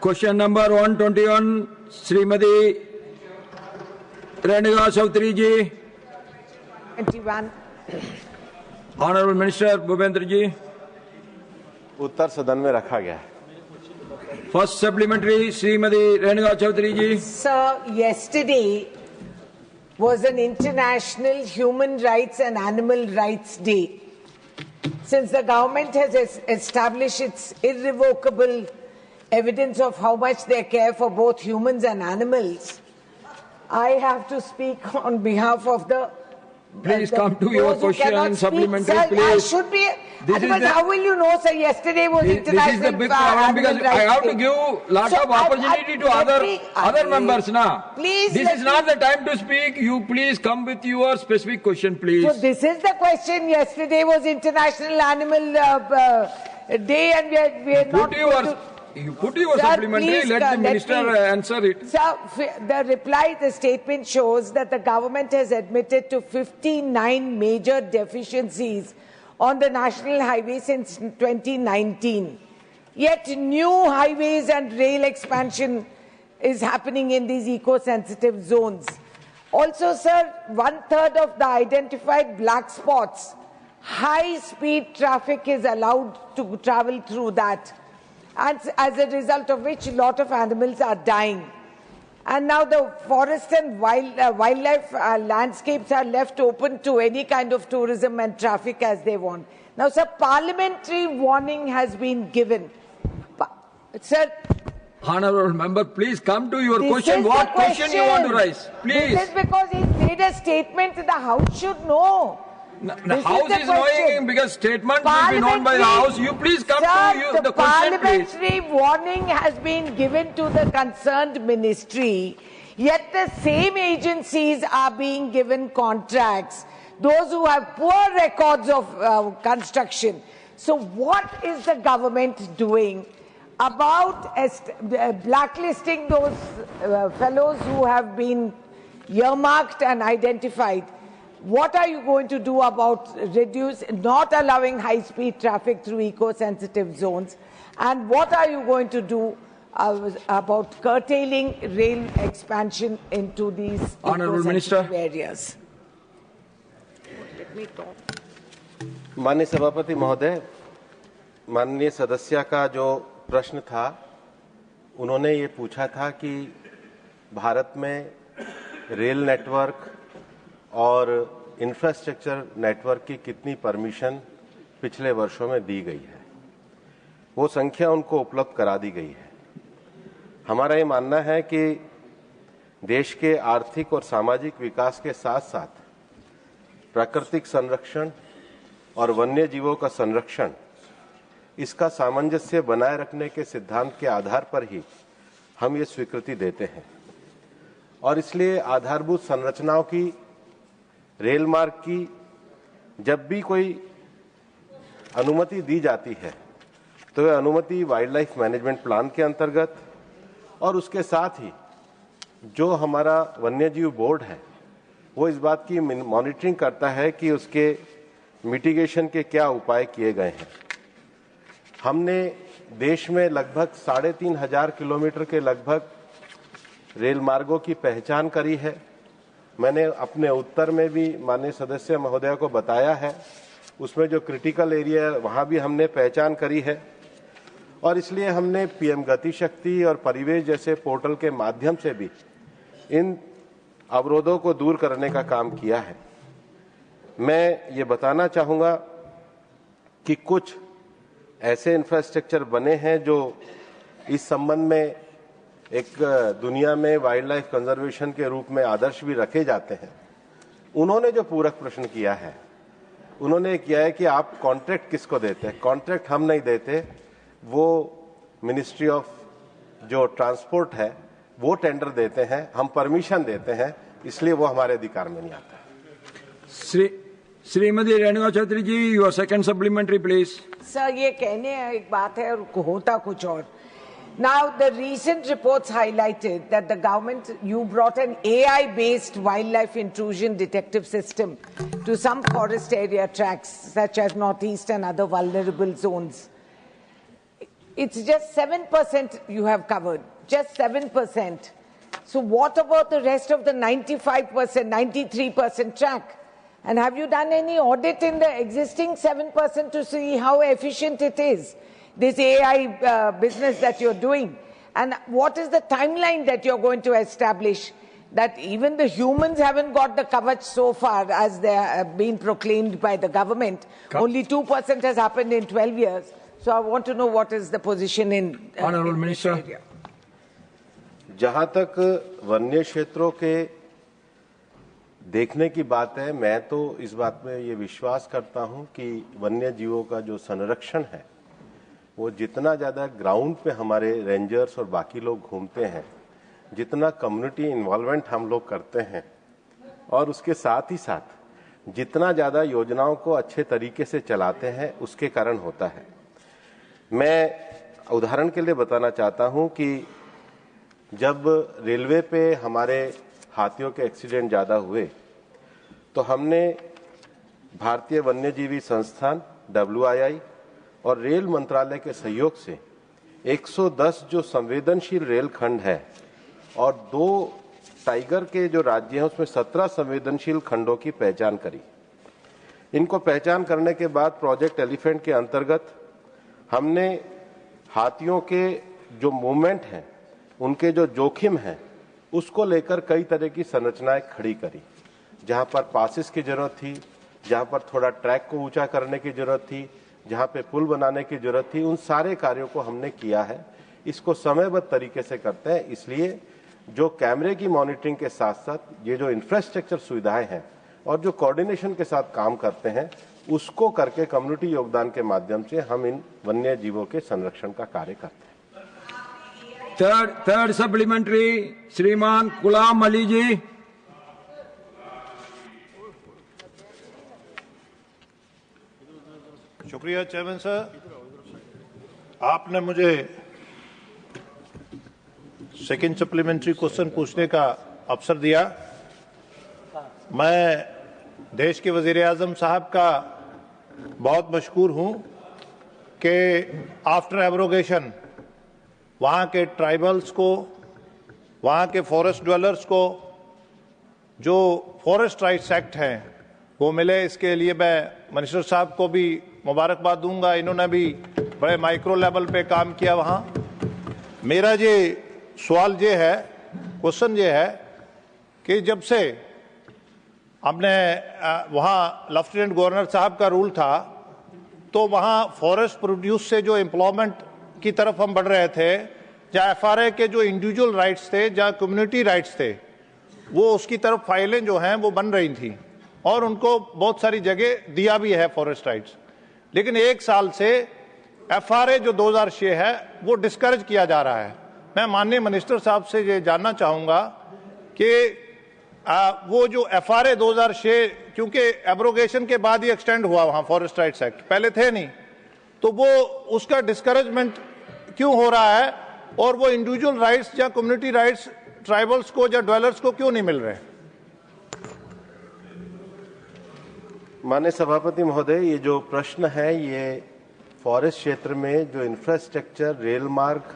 Question number 121, Srimati Renuka Chaudhary ji. 21. Honorable Minister Bhupendra ji. उत्तर सदन में रखा गया है. First supplementary, Srimati Renuka Chaudhary ji. Sir, yesterday was an International Human Rights and Animal Rights Day. Since the government has established its irrevocable evidence of how much they care for both humans and animals, I have to speak on behalf of the... Please come to your question, supplementary, sir, please. I should be... How will you know, sir? Yesterday was International This is the big problem because I have to give lot of opportunity to other members now. Please, this is not the time to speak. You please come with your specific question, please. So this is the question. Yesterday was International Animal Day, and we are not. You put your supplementary. Please, let the minister answer it. Sir, the statement shows that the government has admitted to 59 major deficiencies on the national highway since 2019. Yet new highways and rail expansion is happening in these eco-sensitive zones. Also, sir, 1/3 of the identified black spots, high-speed traffic is allowed to travel through that, and as a result of which a lot of animals are dying. And now the forest and wildlife landscapes are left open to any kind of tourism and traffic as they want. Now, sir, parliamentary warning has been given. Sir, Honourable member, please come to your question. What question you want to raise? Please. This is because he made a statement that the House should know. The House is knowing because statement will be known by the House. You please come to the question, please. Parliamentary warning has been given to the concerned ministry, yet the same agencies are being given contracts, those who have poor records of construction. So what is the government doing about blacklisting those fellows who have been earmarked and identified? What are you going to do about not allowing high-speed traffic through eco-sensitive zones? And what are you going to do about curtailing rail expansion into these eco-sensitive areas? Let me talk. माननीय सभापति महोदय, माननीय सदस्य का जो प्रश्न था, उन्होंने ये पूछा था कि भारत में रेल नेटवर्क और इंफ्रास्ट्रक्चर नेटवर्क की कितनी परमिशन पिछले वर्षों में दी गई है. वो संख्या उनको उपलब्ध करा दी गई है. हमारा ये मानना है कि देश के आर्थिक और सामाजिक विकास के साथ साथ प्राकृतिक संरक्षण और वन्य जीवों का संरक्षण, इसका सामंजस्य बनाए रखने के सिद्धांत के आधार पर ही हम ये स्वीकृति देते हैं. और इसलिए आधारभूत संरचनाओं की, रेल मार्ग की जब भी कोई अनुमति दी जाती है तो वह अनुमति वाइल्ड लाइफ मैनेजमेंट प्लान के अंतर्गत और उसके साथ ही जो हमारा वन्यजीव बोर्ड है वो इस बात की मॉनिटरिंग करता है कि उसके मिटिगेशन के क्या उपाय किए गए हैं. हमने देश में लगभग 3,500 किलोमीटर के लगभग रेल मार्गों की पहचान करी है. मैंने अपने उत्तर में भी माननीय सदस्य महोदय को बताया है. उसमें जो क्रिटिकल एरिया है वहां भी हमने पहचान करी है और इसलिए हमने पीएम गति शक्ति और परिवेश जैसे पोर्टल के माध्यम से भी इन अवरोधों को दूर करने का काम किया है. मैं ये बताना चाहूंगा कि कुछ ऐसे इंफ्रास्ट्रक्चर बने हैं जो इस संबंध में एक दुनिया में वाइल्ड लाइफ कंजर्वेशन के रूप में आदर्श भी रखे जाते हैं. उन्होंने जो पूरक प्रश्न किया है, उन्होंने किया है कि आप कॉन्ट्रैक्ट किसको देते हैं. कॉन्ट्रैक्ट हम नहीं देते, वो मिनिस्ट्री ऑफ जो ट्रांसपोर्ट है वो टेंडर देते हैं. हम परमिशन देते हैं, इसलिए वो हमारे अधिकार में नहीं आता. Shrimati Renuka Chaudhary ji, your second supplementary please. Sir, ये कहने एक बात है और होता कुछ और. Now, the recent reports highlighted that the government, you brought an AI-based wildlife intrusion detective system to some forest area tracts, such as Northeast and other vulnerable zones. It's just 7% you have covered, just 7%. So what about the rest of the 95%, 93% track? And have you done any audit in the existing 7% to see how efficient it is, this AI business that you're doing? And what is the timeline that you're going to establish, that even the humans haven't got the Kavach so far as they have been proclaimed by the government? Only 2% has happened in 12 years. So I want to know what is the position in Honorable Minister. area. जहां तक वन्य क्षेत्रों के देखने की बात है, मैं तो इस बात में ये विश्वास करता हूं कि वन्य जीवों का जो संरक्षण है वो जितना ज्यादा ग्राउंड पे हमारे रेंजर्स और बाकी लोग घूमते हैं, जितना कम्युनिटी इन्वॉल्वमेंट हम लोग करते हैं और उसके साथ ही साथ जितना ज्यादा योजनाओं को अच्छे तरीके से चलाते हैं, उसके कारण होता है। मैं उदाहरण के लिए बताना चाहता हूं कि जब रेलवे पे हमारे हाथियों के एक्सीडेंट ज्यादा हुए तो हमने भारतीय वन्यजीवी संस्थान WII और रेल मंत्रालय के सहयोग से 110 जो संवेदनशील रेल खंड है और 2 टाइगर के जो राज्य हैं उसमें 17 संवेदनशील खंडों की पहचान करी। इनको पहचान करने के बाद प्रोजेक्ट एलिफेंट के अंतर्गत हमने हाथियों के जो मूवमेंट हैं, उनके जो जोखिम हैं, उसको लेकर कई तरह की संरचनाएं खड़ी करी। जहां पर पासिस की जरूरत थी, जहां पर थोड़ा ट्रैक को ऊंचा करने की जरूरत थी, जहां पे पुल बनाने की जरूरत थी, उन सारे कार्यों को हमने किया है। इसको समयबद्ध तरीके से करते हैं, इसलिए जो कैमरे की मॉनिटरिंग के साथ साथ ये जो इंफ्रास्ट्रक्चर सुविधाएं हैं और जो कोऑर्डिनेशन के साथ काम करते हैं, उसको करके कम्युनिटी योगदान के माध्यम से हम इन वन्य जीवों के संरक्षण का कार्य करते हैं। Third supplementary, श्रीमान गुलाम अली जी। शुक्रिया चेयरमैन सर, आपने मुझे सेकंड सप्लीमेंट्री क्वेश्चन पूछने का अवसर दिया। मैं देश के वजीर-ए-आज़म साहब का बहुत मशकूर हूं कि आफ्टर एब्रोगेशन वहाँ के ट्राइबल्स को, वहाँ के फॉरेस्ट ड्वेलर्स को जो फॉरेस्ट राइट्स एक्ट हैं वो मिले। इसके लिए मैं मिनिस्टर साहब को भी मुबारकबाद दूंगा, इन्होंने भी बड़े माइक्रो लेवल पे काम किया वहाँ। मेरा ये सवाल ये है, क्वेश्चन ये है कि जब से हमने वहाँ लेफ्टिनेंट गवर्नर साहब का रूल था तो वहाँ फॉरेस्ट प्रोड्यूस से जो एम्प्लॉयमेंट की तरफ हम बढ़ रहे थे, जहाँ FRA के जो इंडिविजुअल राइट्स थे, जहाँ कम्युनिटी राइट्स थे, वो उसकी तरफ फाइलें जो हैं वो बन रही थी और उनको बहुत सारी जगह दिया भी है फॉरेस्ट राइट्स। लेकिन 1 साल से FRA जो 2006 है वो डिस्करेज किया जा रहा है। मैं माननीय मिनिस्टर साहब से ये जानना चाहूँगा कि वो जो FRA 2006, क्योंकि एब्रोगेशन के बाद ही एक्सटेंड हुआ वहाँ फॉरेस्ट राइट्स एक्ट, पहले थे नहीं, तो वो उसका डिस्करेजमेंट क्यों हो रहा है और वो इंडिविजुअल राइट्स या कम्युनिटी राइट्स ट्राइबल्स को या ड्वेलर्स को क्यों नहीं मिल रहे? माननीय सभापति महोदय, ये जो प्रश्न है ये फॉरेस्ट क्षेत्र में जो इंफ्रास्ट्रक्चर, रेल मार्ग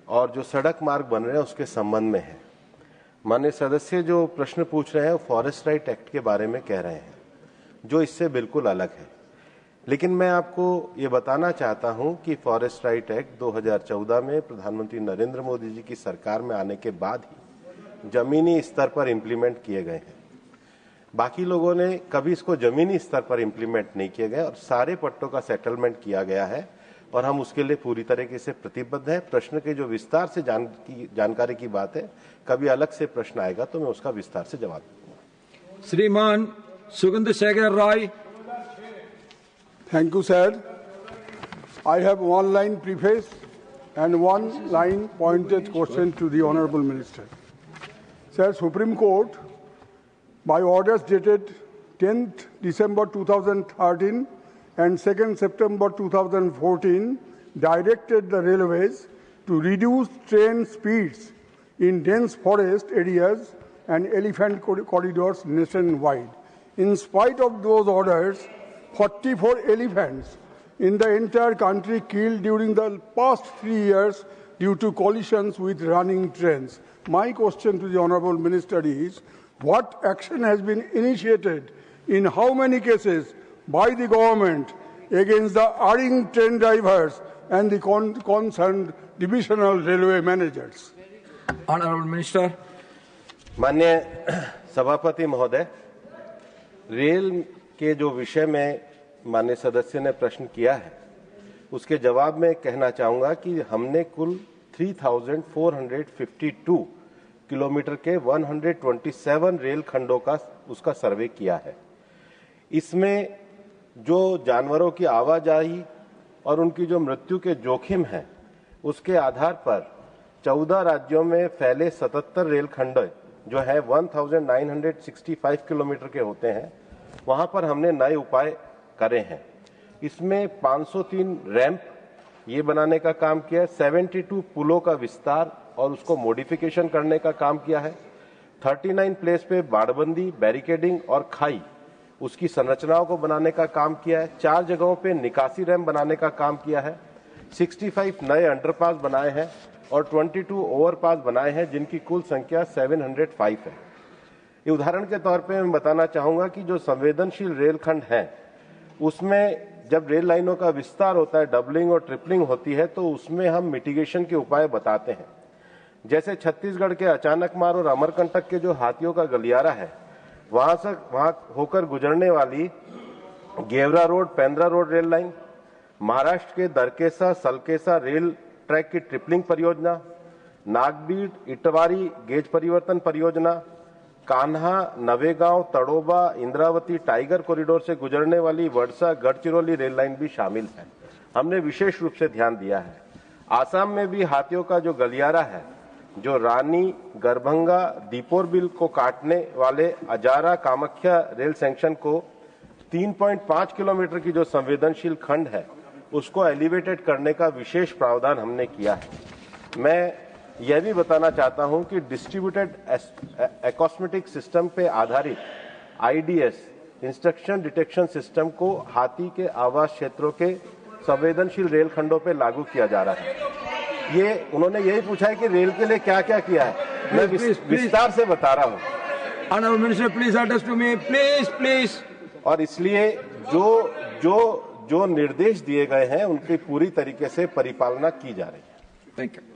और जो सड़क मार्ग बन रहे हैं उसके संबंध में है। माननीय सदस्य जो प्रश्न पूछ रहे हैं वो फॉरेस्ट राइट एक्ट के बारे में कह रहे हैं, जो इससे बिल्कुल अलग है। लेकिन मैं आपको ये बताना चाहता हूं कि फॉरेस्ट राइट एक्ट 2014 में प्रधानमंत्री नरेंद्र मोदी जी की सरकार में आने के बाद ही जमीनी स्तर पर इंप्लीमेंट किए गए हैं। बाकी लोगों ने कभी इसको जमीनी स्तर पर इंप्लीमेंट नहीं किए गए और सारे पट्टों का सेटलमेंट किया गया है और हम उसके लिए पूरी तरीके से प्रतिबद्ध हैं। प्रश्न के जो विस्तार से जानकारी की बात है, कभी अलग से प्रश्न आएगा तो मैं उसका विस्तार से जवाब दूंगा। श्रीमान सुगंध शेखर राय। Thank you, sir. I have one line preface and one line pointed question to the Honourable Minister. Sir, Supreme Court, by orders dated 10th December 2013 and 2nd September 2014, directed the railways to reduce train speeds in dense forest areas and elephant corridors nationwide. In spite of those orders, 44 elephants in the entire country killed during the past 3 years due to collisions with running trains. My question to the Honourable Minister is, what action has been initiated in how many cases by the government against the erring train drivers and the concerned divisional railway managers? Honourable Minister. माननीय सभापति महोदय, rail के जो विषय में माननीय सदस्य ने प्रश्न किया है उसके जवाब में कहना चाहूंगा कि हमने कुल 3,452 किलोमीटर के 127 रेल खंडों का उसका सर्वे किया है। इसमें जो जानवरों की आवाजाही और उनकी जो मृत्यु के जोखिम हैं उसके आधार पर 14 राज्यों में फैले 77 रेल खंड जो है 1965 किलोमीटर के होते हैं, वहां पर हमने नए उपाय करे हैं। इसमें 503 रैंप ये बनाने का काम किया है, 72 पुलों का विस्तार और उसको मॉडिफिकेशन करने का काम किया है, 39 प्लेस पे बाड़बंदी, बैरिकेडिंग और खाई उसकी संरचनाओं को बनाने का काम किया है, 4 जगहों पे निकासी रैंप बनाने का काम किया है, 65 नए अंडरपास बनाए हैं और 22 ओवरपास बनाए हैं जिनकी कुल संख्या 705 है। ये उदाहरण के तौर पे मैं बताना चाहूंगा कि जो संवेदनशील रेलखंड हैं उसमें जब रेल लाइनों का विस्तार होता है, डबलिंग और ट्रिपलिंग होती है, तो उसमें हम मिटिगेशन के उपाय बताते हैं। जैसे छत्तीसगढ़ के अचानक मार और अमरकंटक के जो हाथियों का गलियारा है वहां होकर गुजरने वाली Gevra road, Pendra road rail line, Maharashtra के दरकेसा सलकेसा रेल ट्रैक की ट्रिपलिंग परियोजना, नागबीड इटवारी गेज परिवर्तन परियोजना, कान्हा नवेगांव तड़ोबा इंद्रावती टाइगर कॉरिडोर से गुजरने वाली वर्षा गढ़चिरौली रेल लाइन भी शामिल है। हमने विशेष रूप से ध्यान दिया है। आसाम में भी हाथियों का जो गलियारा है, जो रानी गरभंगा दीपोरबिल को काटने वाले अजारा कामाख्या रेल सेक्शन को 3.5 किलोमीटर की जो संवेदनशील खंड है उसको एलिवेटेड करने का विशेष प्रावधान हमने किया है। मैं यह भी बताना चाहता हूं कि डिस्ट्रीब्यूटेड एकॉस्मेटिक सिस्टम पे आधारित आईडीएस इंस्ट्रक्शन डिटेक्शन सिस्टम को हाथी के आवास क्षेत्रों के संवेदनशील रेल खंडों पे लागू किया जा रहा है। ये उन्होंने यही पूछा है कि रेल के लिए क्या क्या किया है, मैं विस्तार से बता रहा हूँ। Honourable Minister, please address to me, please. और इसलिए जो निर्देश दिए गए हैं उनकी पूरी तरीके से परिपालना की जा रही है। Thank you.